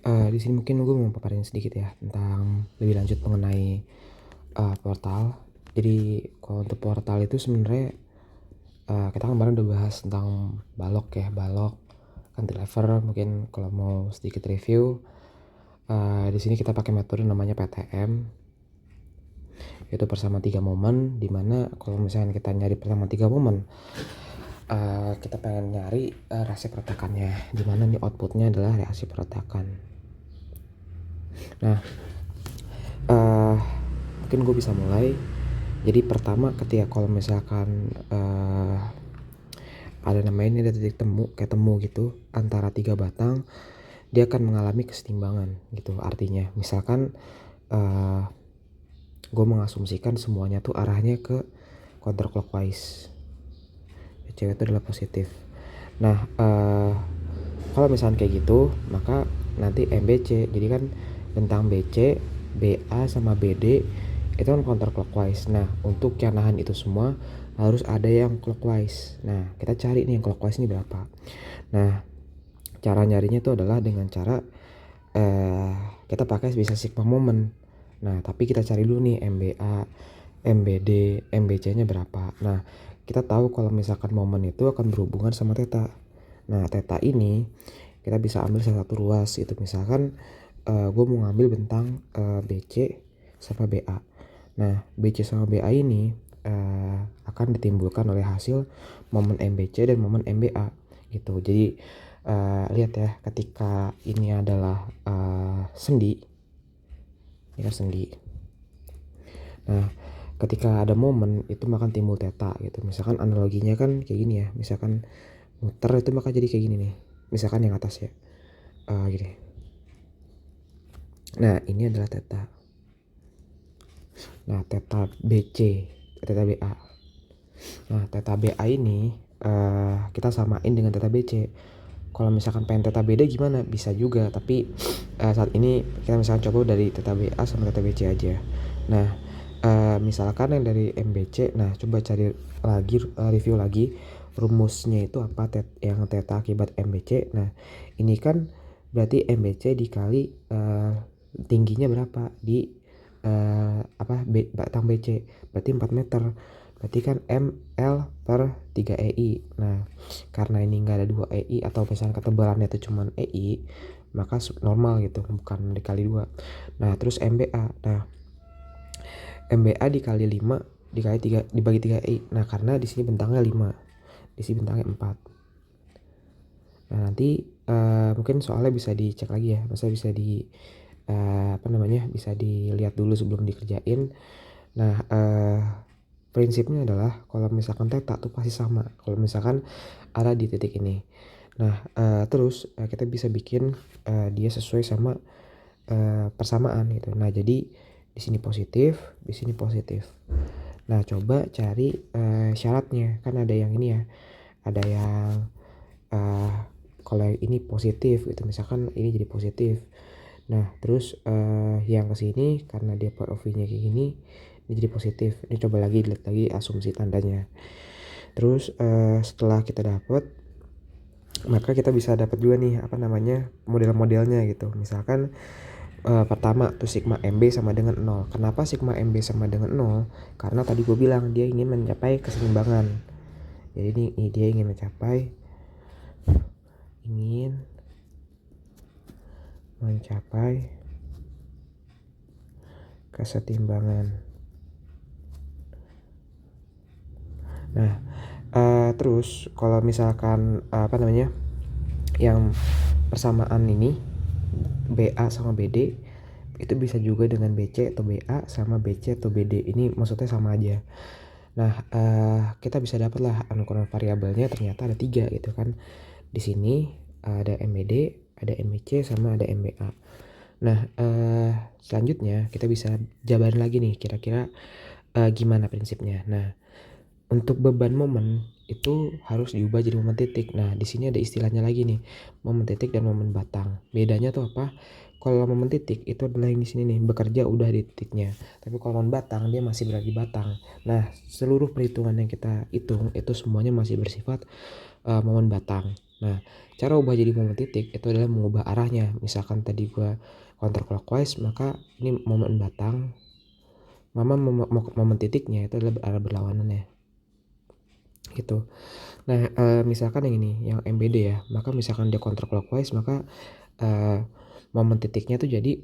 Di sini mungkin gue mau paparin sedikit ya tentang lebih lanjut mengenai portal. Jadi kalau untuk portal itu sebenarnya kita kan kemarin udah bahas tentang balok ya, balok, cantilever. Mungkin kalau mau sedikit review, di sini kita pakai metode namanya PTM, yaitu bersama 3 momen. Dimana kalau misalnya kita nyari bersama 3 momen, kita pengen nyari reaksi peretakannya, dimana nih outputnya adalah reaksi peretakan. Nah, mungkin gue bisa mulai. Jadi pertama, ketika kalau misalkan ada namanya ini, ada titik temu kayak temu gitu antara 3 batang, dia akan mengalami kesetimbangan gitu. Artinya misalkan gue mengasumsikan semuanya tuh arahnya ke counterclockwise, cewek itu adalah positif. Nah, kalau misalkan kayak gitu, maka nanti MBC, jadi kan bentang BC, BA sama BD itu kan counterclockwise. Nah, untuk yang nahan itu semua harus ada yang clockwise. Nah, kita cari nih yang clockwise ini berapa. Nah, cara nyarinya itu adalah dengan cara kita pakai bisa sigma moment. Nah, tapi kita cari dulu nih MBA, MBD, MBC-nya berapa. Nah, kita tahu kalau misalkan momen itu akan berhubungan sama theta. Nah, theta ini kita bisa ambil salah satu ruas itu. Misalkan gue mau ngambil bentang BC sama BA. Nah, BC sama BA ini akan ditimbulkan oleh hasil momen MBC dan momen MBA gitu. Jadi lihat ya, ketika ini adalah sendi, ini kan sendi. Nah, ketika ada momen itu maka timbul theta gitu. Misalkan analoginya kan kayak gini ya. Misalkan muter itu maka jadi kayak gini nih. Misalkan yang atas ya, gini. Nah, ini adalah theta. Nah, theta BC, theta BA. Nah, theta BA ini kita samain dengan theta BC. Kalau misalkan pengen theta beda gimana? Bisa juga, tapi saat ini kita misalkan coba dari theta BA sama theta BC aja. Nah, misalkan yang dari MBC, nah coba cari lagi, review lagi rumusnya itu apa, yang theta akibat MBC. Nah, ini kan berarti MBC dikali tingginya berapa di batang BC, berarti 4 meter. Berarti kan ML per 3 EI. Nah, karena ini nggak ada 2 EI atau misalnya ketebalannya itu cuma EI, maka normal gitu, bukan dikali 2. Nah, terus MBA. Nah, MBA dikali 5 dikali 3 dibagi 3 EI. Nah, karena di sini bentangnya 5, di sini bentangnya 4. Nah, nanti mungkin soalnya bisa dicek lagi ya. Masa bisa bisa dilihat dulu sebelum dikerjain. Nah, prinsipnya adalah kalau misalkan theta tuh pasti sama kalau misalkan ada di titik ini. Nah, terus kita bisa bikin dia sesuai sama persamaan gitu. Nah, jadi di sini positif, di sini positif. Nah, coba cari syaratnya. Kan ada yang ini ya, ada yang kalau yang ini positif gitu, misalkan ini jadi positif. Nah, terus yang kesini karena dia POV-nya kayak gini, ini jadi positif. Ini coba lagi, lihat lagi asumsi tandanya. Terus setelah kita dapat, maka kita bisa dapat juga nih model-modelnya gitu. Misalkan pertama tuh sigma MB sama dengan 0. Kenapa sigma MB sama dengan 0? Karena tadi gue bilang dia ingin mencapai keseimbangan. Jadi ini dia ingin mencapai kesetimbangan. Nah, terus kalau misalkan yang persamaan ini BA sama BD itu bisa juga dengan BC atau BA sama BC atau BD. Ini maksudnya sama aja. Nah, kita bisa dapat lah ukuran variabelnya ternyata ada 3 gitu kan. Di sini ada MBD, ada MBC sama ada MBA. Nah, selanjutnya kita bisa jabarin lagi nih kira-kira gimana prinsipnya. Nah, untuk beban momen itu harus diubah jadi momen titik. Nah, di sini ada istilahnya lagi nih, momen titik dan momen batang. Bedanya tuh apa? Kalau momen titik itu adalah yang di sini nih, bekerja udah di titiknya. Tapi kalau momen batang dia masih berada di batang. Nah, seluruh perhitungan yang kita hitung itu semuanya masih bersifat momen batang. Nah, cara ubah jadi momen titik itu adalah mengubah arahnya. Misalkan tadi gua counterclockwise, maka ini momen batang, momen titiknya itu adalah arah berlawanannya gitu. Nah, misalkan yang ini, yang MBD ya, maka misalkan dia counterclockwise, maka momen titiknya tuh jadi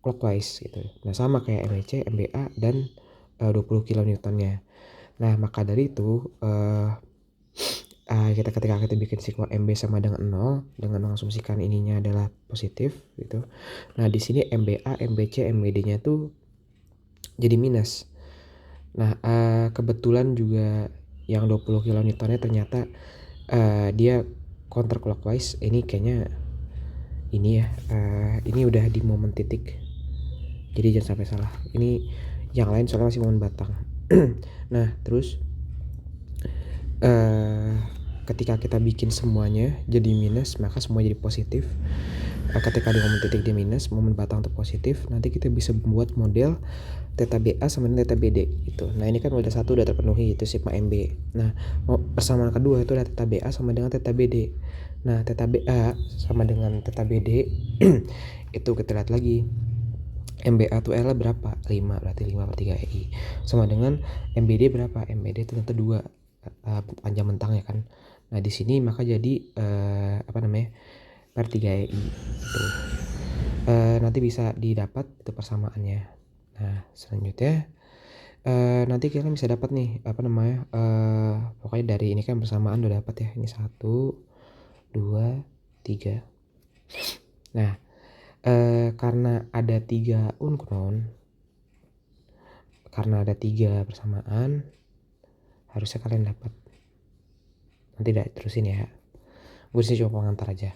clockwise gitu. Nah, sama kayak MBC, MBA dan 20 kilonewtonnya. Nah, maka dari itu ketika kita bikin sigma MB sama dengan 0 dengan mengasumsikan ininya adalah positif gitu. Nah, di sini MBA, MBC, MBD-nya tuh jadi minus. Nah, kebetulan juga yang 20 kilonewtonnya ternyata dia counterclockwise. Ini kayaknya ini ya, ini udah di momen titik. Jadi jangan sampai salah. Ini yang lain soalnya masih momen batang. Nah, terus ketika kita bikin semuanya jadi minus, maka semua jadi positif. Ketika di momen titik dia minus, momen batang itu positif, nanti kita bisa membuat model theta BA sama dengan theta BD gitu. Nah, ini kan model 1 udah terpenuhi, itu sigma MB. Nah, persamaan kedua itu adalah theta BA sama dengan theta BD. Nah, theta BA sama dengan theta BD itu kita lihat lagi. MBA itu L berapa? 5, berarti 5/3 EI. Sama dengan MBD berapa? MBD itu tentu 2 panjang bentang ya kan. Nah, di sini maka jadi per 3 EI gitu. Nanti bisa didapat itu persamaannya. Nah, selanjutnya nanti kalian bisa dapat nih pokoknya dari ini kan persamaan udah dapat ya. Ini 1, 2, 3. Nah, karena ada 3 unknown, karena ada 3 persamaan, harusnya kalian dapat. Nanti terusin ya. Gue sih cuma pengantar aja.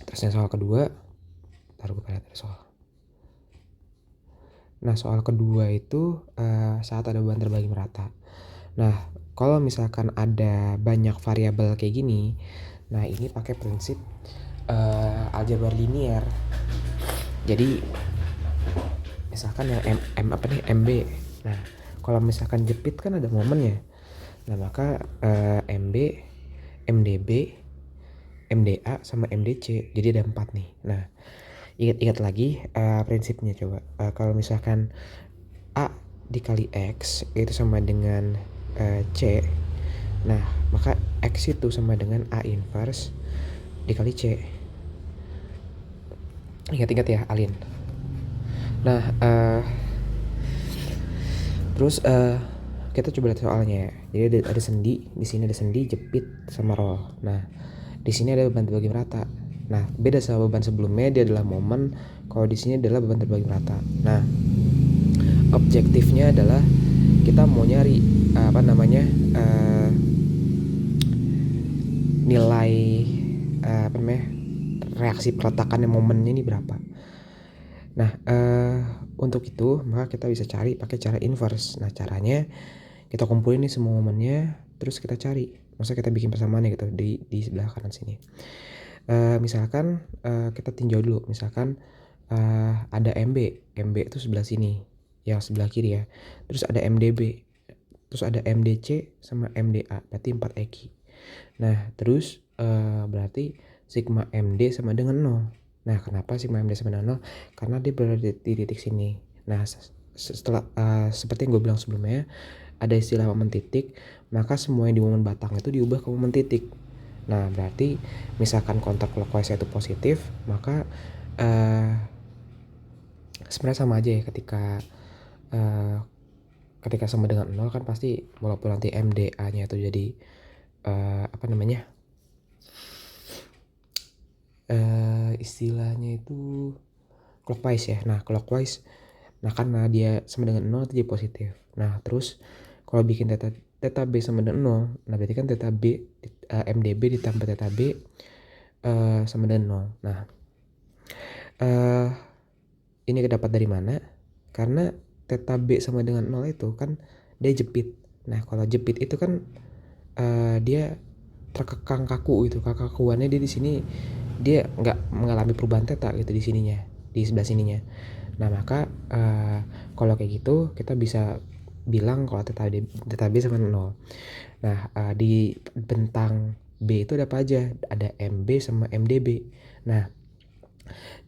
Terus yang soal kedua, taruh gue pada soal. Nah, soal kedua itu saat ada beban terbagi merata. Nah, kalau misalkan ada banyak variabel kayak gini, nah ini pakai prinsip aljabar linear. Jadi misalkan yang MB. Nah, kalau misalkan jepit kan ada momennya. Nah, maka MB, MDB, MDA sama MDC. Jadi ada 4 nih. Nah, ingat lagi prinsipnya coba. Kalau misalkan A dikali X itu sama dengan C. Nah, maka X itu sama dengan A inverse dikali C. Ingat-ingat ya, Alin. Nah, terus kita coba lihat soalnya. Jadi ada sendi, di sini ada sendi, jepit sama roll. Nah, di sini ada beban terbagi merata. Nah, beda sama beban sebelumnya, dia adalah momen. Kalau di sini adalah beban terbagi merata. Nah, objektifnya adalah kita mau nyari nilai reaksi peletakannya momennya ini berapa. Nah, untuk itu maka kita bisa cari pakai cara inverse. Nah, caranya kita kumpulin nih semua momennya, terus kita cari. Maksudnya kita bikin persamaannya gitu di sebelah kanan sini. Misalkan kita tinjau dulu. Misalkan ada MB itu sebelah sini, yang sebelah kiri ya. Terus ada MDB, terus ada MDC sama MDA, berarti 4 EQ. Nah, terus berarti sigma MD sama dengan 0. Nah, kenapa sigma MD sama dengan 0? Karena dia berada di titik sini. Nah, setelah seperti yang gue bilang sebelumnya, ada istilah momen titik, maka semua yang di momen batang itu diubah ke momen titik. Nah, berarti misalkan counterclockwise itu positif, maka sebenarnya sama aja ya ketika sama dengan 0 kan pasti walaupun nanti MDA-nya itu jadi istilahnya itu clockwise ya. Nah, clockwise, nah karena dia sama dengan 0 itu jadi positif. Nah, terus kalau bikin theta B sama dengan 0, nah berarti kan theta B MDB ditambah theta B sama dengan 0. Nah, ini dapat dari mana? Karena theta B sama dengan 0 itu kan dia jepit. Nah, kalau jepit itu kan dia terkekang kaku gitu. Kekakuannya dia di sini dia nggak mengalami perubahan theta gitu di sininya, di sebelah sininya. Nah, maka kalau kayak gitu kita bisa bilang kalau theta B sama 0. Nah, di bentang B itu ada apa aja? Ada MB sama MDB. Nah,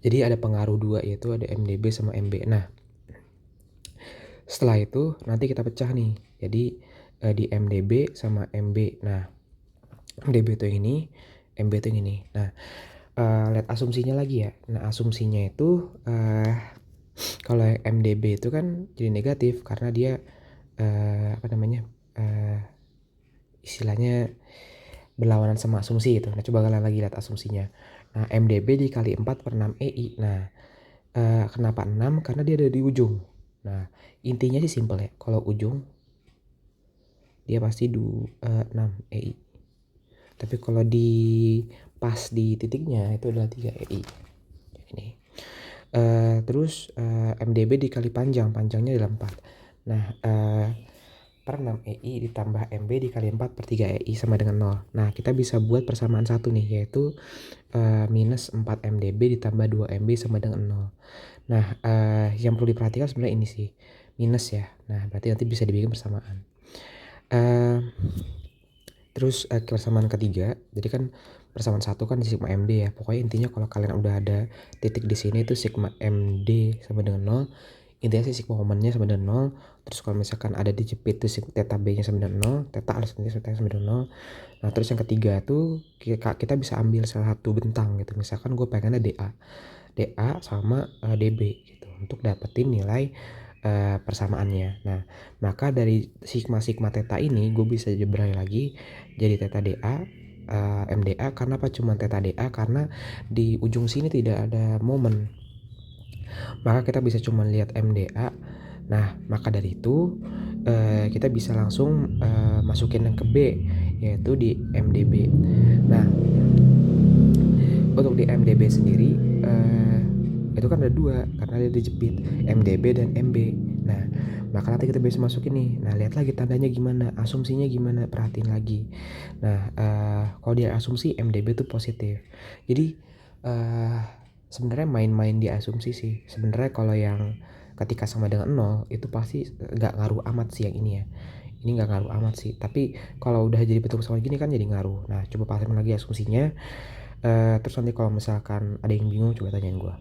jadi ada pengaruh dua, yaitu ada MDB sama MB. Nah, setelah itu nanti kita pecah nih. Jadi di MDB sama MB. Nah, MDB itu yang ini, MB itu yang ini. Nah, lihat asumsinya lagi ya. Nah, asumsinya itu kalau MDB itu kan jadi negatif karena dia apa namanya? Istilahnya berlawanan sama asumsi gitu. Nah, coba kalian lagi lihat asumsinya. Nah, MDB dikali 4/6 EI. Nah, kenapa 6? Karena dia ada di ujung. Nah, intinya sih simpel ya. Kalau ujung dia pasti 6 EI. Tapi kalau di pas di titiknya itu adalah 3 EI. Ini. Terus MDB dikali panjangnya adalah 4. Nah, per 6 EI ditambah MB dikali 4 per 3 EI sama dengan 0. Nah, kita bisa buat persamaan satu nih, yaitu minus 4 MDB ditambah 2 MB sama dengan 0. Nah, yang perlu diperhatikan sebenarnya ini sih, minus ya. Nah, berarti nanti bisa dibikin persamaan. Terus persamaan ketiga, jadi kan persamaan satu kan di sigma MD ya. Pokoknya intinya kalau kalian udah ada titik di sini itu sigma MD sama dengan 0. Intinya sih sigma momennya sama dengan 0. Terus kalau misalkan ada dijepit tuh theta B nya sama dengan 0, theta alasannya sama dengan 0. Nah, terus yang ketiga tuh kita bisa ambil salah satu bentang gitu. Misalkan gue pengennya DA sama DB gitu untuk dapetin nilai persamaannya. Nah, maka dari sigma theta ini gue bisa jebrai lagi jadi theta DA MDA. Karena apa cuma theta DA? Karena di ujung sini tidak ada momen. Maka kita bisa cuma lihat MDA. Nah, maka dari itu kita bisa langsung masukin yang ke B, yaitu di MDB. Nah, untuk di MDB sendiri itu kan ada dua karena dia dijepit, MDB dan MB. Nah, maka nanti kita bisa masukin nih. Nah, lihat lagi tandanya gimana, asumsinya gimana, perhatiin lagi. Nah, kalau dia asumsi MDB itu positif. Jadi sebenarnya main-main di asumsi sih. Sebenarnya kalau yang ketika sama dengan 0 itu pasti nggak ngaruh amat sih yang ini ya. Ini nggak ngaruh amat sih. Tapi kalau udah jadi bentuk sama gini kan jadi ngaruh. Nah, coba pastikan lagi asumsinya. Terus nanti kalau misalkan ada yang bingung coba tanyain gue.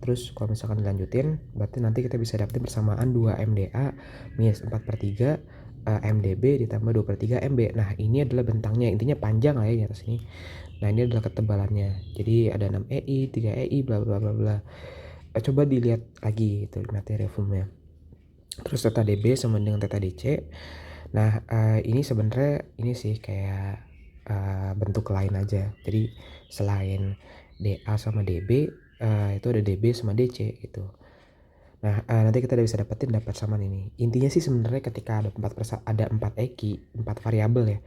Terus kalau misalkan dilanjutin berarti nanti kita bisa dapetin persamaan 2 MDA minus 4/3 MDB ditambah 2/3 MB. Nah, ini adalah bentangnya, intinya panjang lah ya di atas ini. Nah, ini adalah ketebalannya. Jadi ada 6 EI, 3 EI, bla bla bla bla. Coba dilihat lagi itu materi filmnya. Terus theta DB sama dengan theta DC. Nah, ini sebenarnya ini sih kayak bentuk lain aja. Jadi selain DA sama DB itu ada DB sama DC gitu. Nah, nanti kita bisa dapat samaan ini. Intinya sih sebenarnya ketika ada 4 EKI, 4 variabel ya.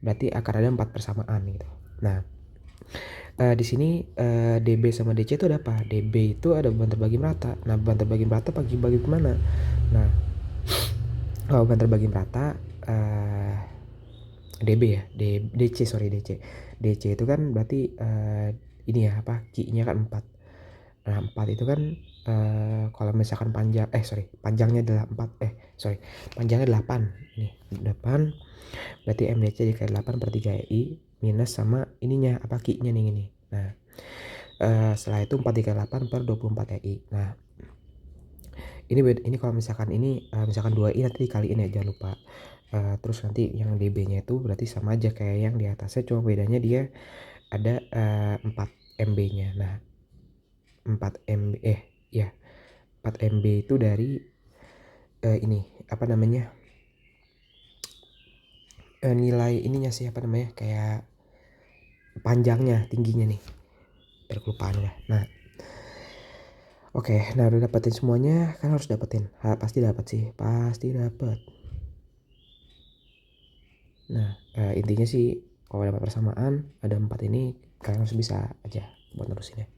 Berarti akan ada 4 persamaan gitu. Nah, di sini DB sama DC itu ada apa? DB itu ada beban terbagi merata. Nah, beban terbagi merata bagi kemana? Nah, kalau beban terbagi merata DB ya, DC. DC itu kan berarti ini ya apa? Q-nya kan 4. Nah, 4 itu kan kalau misalkan panjangnya adalah 4 panjangnya 8. Nih, 8 berarti MDC dikali 8/3 EI minus sama ininya apa Q-nya nih ini. Nah, setelah itu 4 dikali 8/24 EI. Nah, ini kalau misalkan ini misalkan 2i nanti dikaliin ya, jangan lupa. Terus nanti yang DB-nya itu berarti sama aja kayak yang di atasnya, cuma bedanya dia ada 4 MB-nya. Nah, 4 MB 4 MB itu dari ini apa namanya? Nilai ininya sih apa namanya? Kayak panjangnya, tingginya nih. Terkelupaan lah. Nah, oke, nah udah dapetin semuanya, kan harus dapetin. Pasti dapat sih, pasti dapat. Nah, intinya sih kalau dapat persamaan ada 4 ini kalian harus bisa aja buat nerusin ya.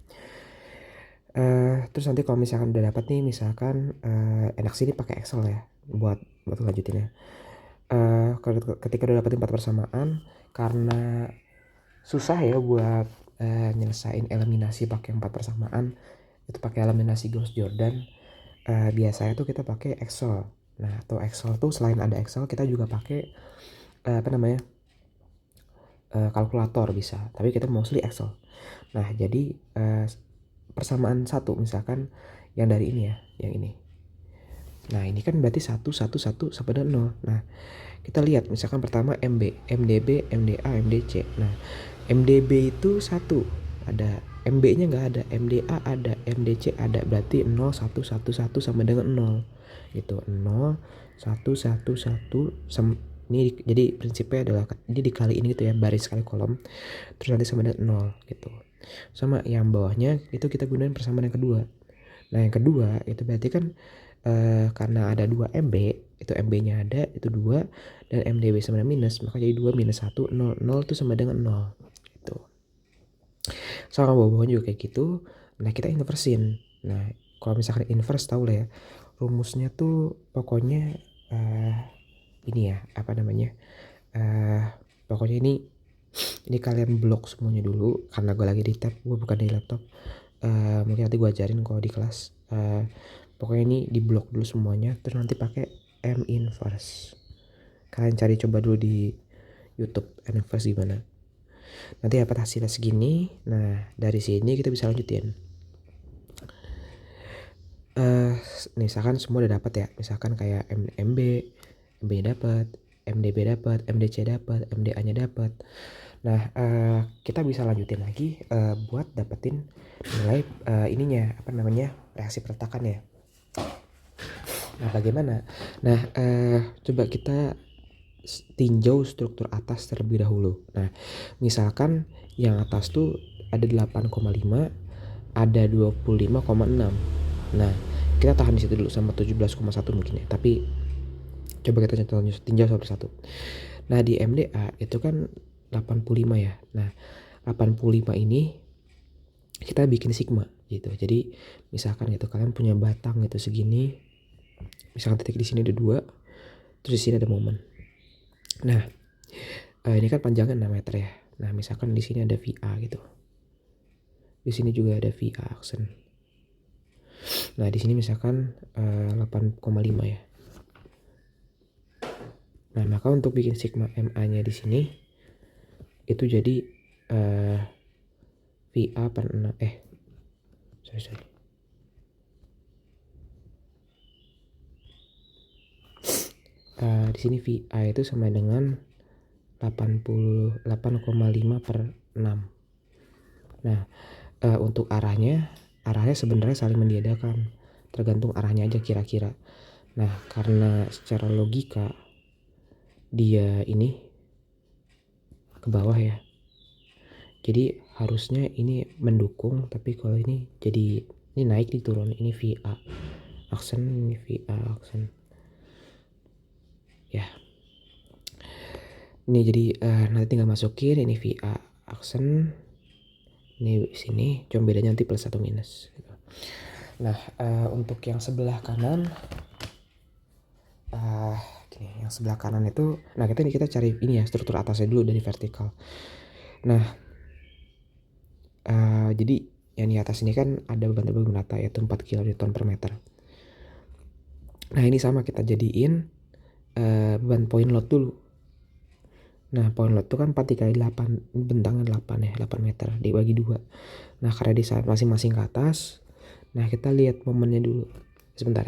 Terus nanti kalau misalkan udah dapat nih, misalkan enak sih ini pakai Excel ya buat lanjutin ya. Ketika udah dapetin 4 persamaan, karena susah ya buat nyelesain eliminasi pakai 4 persamaan, itu pakai eliminasi Gauss-Jordan. Biasanya tuh kita pakai Excel. Nah, atau Excel tuh selain ada Excel kita juga pakai kalkulator bisa, tapi kita mostly Excel. Nah, jadi persamaan satu misalkan yang dari ini ya, yang ini. Nah, ini kan berarti 1 1 1 sama dengan 0. Nah, kita lihat misalkan pertama MB, MDB, MDA, MDC. Nah, MDB itu 1 ada, MB-nya nggak ada, MDA ada, MDC ada, berarti 0 1 1 1 sama dengan 0 gitu. 0 1 1 1 ini jadi prinsipnya adalah ini dikali ini gitu ya, baris kali kolom, terus nanti sama dengan 0 gitu. Sama yang bawahnya itu kita gunain persamaan yang kedua. Nah, yang kedua itu berarti kan karena ada 2 MB, itu MB-nya ada, itu 2, dan MDB sama dengan minus, maka jadi 2 minus 1, 0. 0 itu sama dengan 0 gitu. Sama bawah-bawahnya juga kayak gitu. Nah, kita inversin. Nah, kalau misalkan inverse tahu lah ya, rumusnya tuh pokoknya ini ya, apa namanya, pokoknya ini kalian blok semuanya dulu, karena gue lagi di tab, gue bukan di laptop. Mungkin nanti gue ajarin kalau di kelas. Pokoknya ini di blok dulu semuanya, terus nanti pakai M inverse. Kalian cari coba dulu di YouTube M inverse gimana. Nanti dapat hasilnya segini. Nah, dari sini kita bisa lanjutin. Misalkan semua udah dapat ya, misalkan kayak MB dapat, MDB dapat, MDC dapat, MDA-nya dapat. Nah, kita bisa lanjutin lagi buat dapetin nilai ininya, apa namanya, reaksi perletakan ya. Nah, bagaimana? Nah, coba kita tinjau struktur atas terlebih dahulu. Nah, misalkan yang atas tuh ada 8,5, ada 25,6. Nah, kita tahan di situ dulu sama 17,1 mungkin ya. Tapi coba kita tinjau satu persatu. Nah, di MDA itu kan 85 ya. Nah, 85 ini kita bikin sigma gitu. Jadi misalkan gitu kalian punya batang gitu segini. Misalkan titik di sini ada 2, terus di sini ada momen. Nah, ini kan panjangnya 6 meter ya. Nah, misalkan di sini ada VA gitu. Di sini juga ada VA aksen. Nah, di sini misalkan 8,5 ya. Nah, maka untuk bikin sigma MA-nya di sini itu jadi VA per 6 sorry. Di sini VA itu sama dengan 88,5 per 6. Nah, untuk arahnya sebenarnya saling meniadakan, tergantung arahnya aja kira-kira. Nah, karena secara logika dia ini ke bawah ya, jadi harusnya ini mendukung, tapi kalau ini jadi ini naik diturun, ini VA aksen, ini VA aksen ya. Ini jadi nanti tinggal masukin ini VA aksen, ini sini, cuma bedanya nanti plus atau minus. Nah, untuk yang sebelah kanan, yang sebelah kanan itu, nah kita cari ini ya struktur atasnya dulu dari vertikal. Nah, jadi yang di atas ini kan ada beban terbang rata yaitu 4 kN per meter. Nah, ini sama kita jadiin beban point load dulu. Nah, point load itu kan 4 dikali 8, bentangnya 8 ya, 8 meter dibagi 2. Nah, karena di saat masing-masing ke atas, nah kita lihat momennya dulu. Sebentar.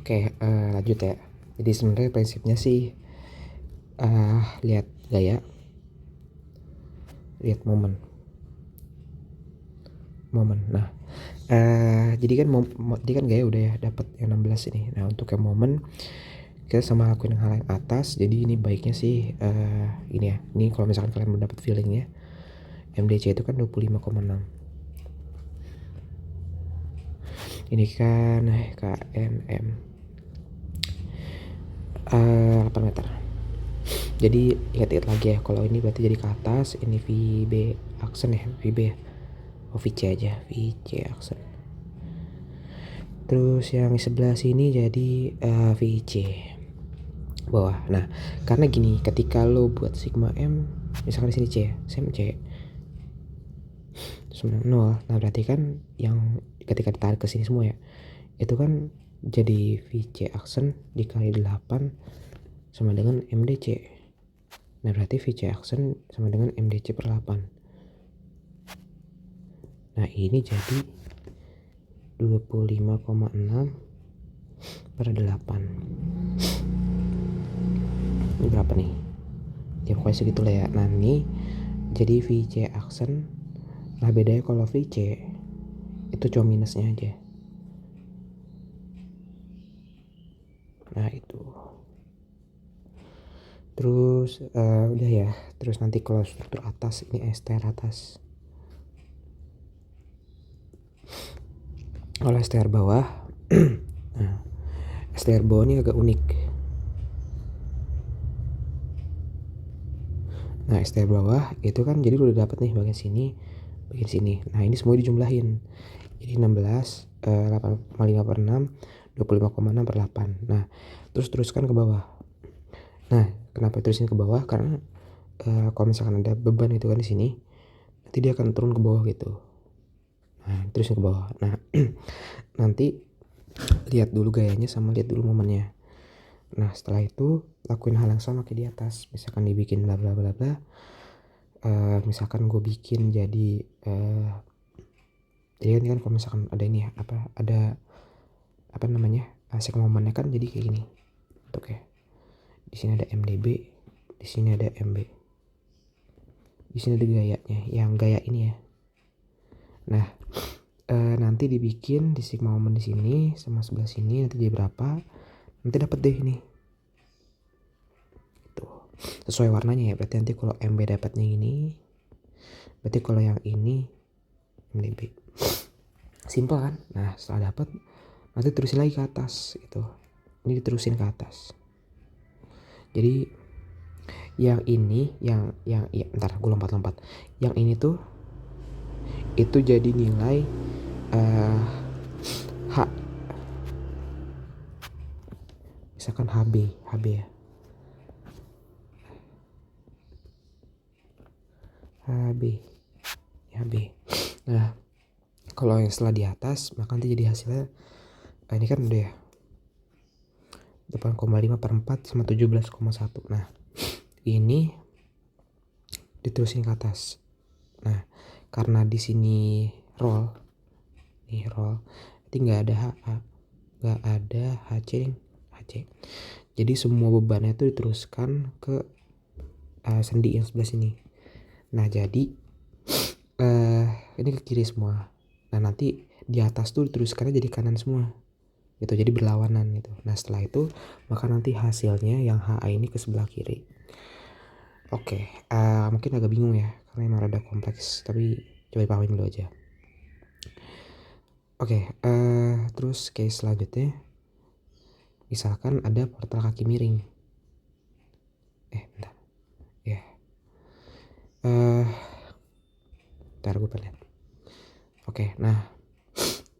Oke, lanjut ya. Jadi sebenarnya prinsipnya sih lihat gaya, lihat momen. Nah, jadi kan gaya udah ya dapat yang 16 ini. Nah, untuk yang momen kita sama lakuin hal yang atas. Jadi ini baiknya sih ini ya. Ini kalau misalkan kalian mau dapat feelingnya, MDC itu kan 25,6. Ini kan KNM 8 meter. Jadi ingat-ingat lagi ya, kalau ini berarti jadi ke atas, ini VB aksen ya, VB ya. VC aja, VC aksen. Terus yang di sebelah sini jadi VC bawah. Nah, karena gini, ketika lo buat sigma M, misalkan di sini C, sem C, terus 0. Nah, berarti kan yang ketika ditarik ke sini semua ya, itu kan Jadi VC aksen dikali 8 sama dengan MDC. Nah berarti VC aksen sama dengan MDC per 8. Nah ini jadi 25,6 per 8. Ini berapa nih? Ya pokoknya segitulah ya. Nah ini jadi VC aksen. Nah bedanya kalau VC itu cuma minusnya aja. Nah itu. Terus udah ya. Terus nanti kalau struktur atas ini STR atas. Kalau STR bawah, nah STR bawah ini agak unik. Nah STR bawah itu kan jadi udah dapat nih bagian sini, bagian sini. Nah ini semua dijumlahin. Jadi 16, 8,5 per 6, 25,6 per 8. Nah terus teruskan ke bawah. Nah kenapa terusin ke bawah? Karena kalau misalkan ada beban itu kan di sini, nanti dia akan turun ke bawah gitu. Nah terusin ke bawah. Nah nanti lihat dulu gayanya sama lihat dulu momennya. Nah setelah itu lakuin hal yang sama kayak di atas. Misalkan dibikin bla bla bla bla. Misalkan gue bikin jadi kan kalau misalkan ada ini ya apa namanya sek momennya kan jadi kayak gini. Oke. Di sini ada MDB, di sini ada MB. Di sini ada gayanya, yang gaya ini ya. Nah, nanti dibikin di sigma momen di sini sama sebelah sini nanti jadi berapa? Nanti dapat deh ini. Tuh. Sesuai warnanya ya. Berarti nanti kalau MB dapatnya ini, berarti kalau yang ini MDB. Simpel kan? Nah, setelah dapat nanti terusin lagi ke atas gitu. Ini diterusin ke atas. Jadi yang ini ya bentar gue lompat. Yang ini tuh itu jadi nilai H. Misalkan HB ya. HB. Nah, kalau yang setelah di atas maka nanti jadi hasilnya ini kan udah ya 8,5 per 4 sama 17,1. Nah ini diterusin ke atas. Nah karena di sini roll nanti nggak ada HC. Jadi semua bebannya itu diteruskan ke sendi yang sebelah sini. Nah jadi ini ke kiri semua. Nah nanti di atas tuh diteruskannya jadi kanan semua gitu, jadi berlawanan gitu. Nah setelah itu maka nanti hasilnya yang HA ini ke sebelah kiri. Oke, mungkin agak bingung ya karena emang rada kompleks, tapi coba pahamin dulu aja. Oke, terus case selanjutnya misalkan ada portal kaki miring. Bentar ya. Bentar gue lihat. Oke, nah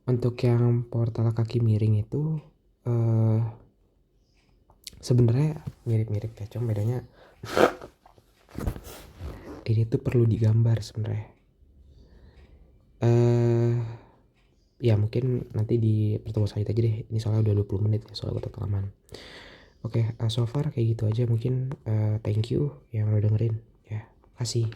untuk yang portal kaki miring itu sebenarnya mirip-mirip ya, cuma bedanya ini tuh perlu digambar sebenarnya. Ya mungkin nanti di pertemuan selanjutnya aja deh. Ini soalnya udah 20 menit ya, soalnya gue kelamaan. Oke, so far kayak gitu aja mungkin. Thank you yang udah dengerin ya. Kasih.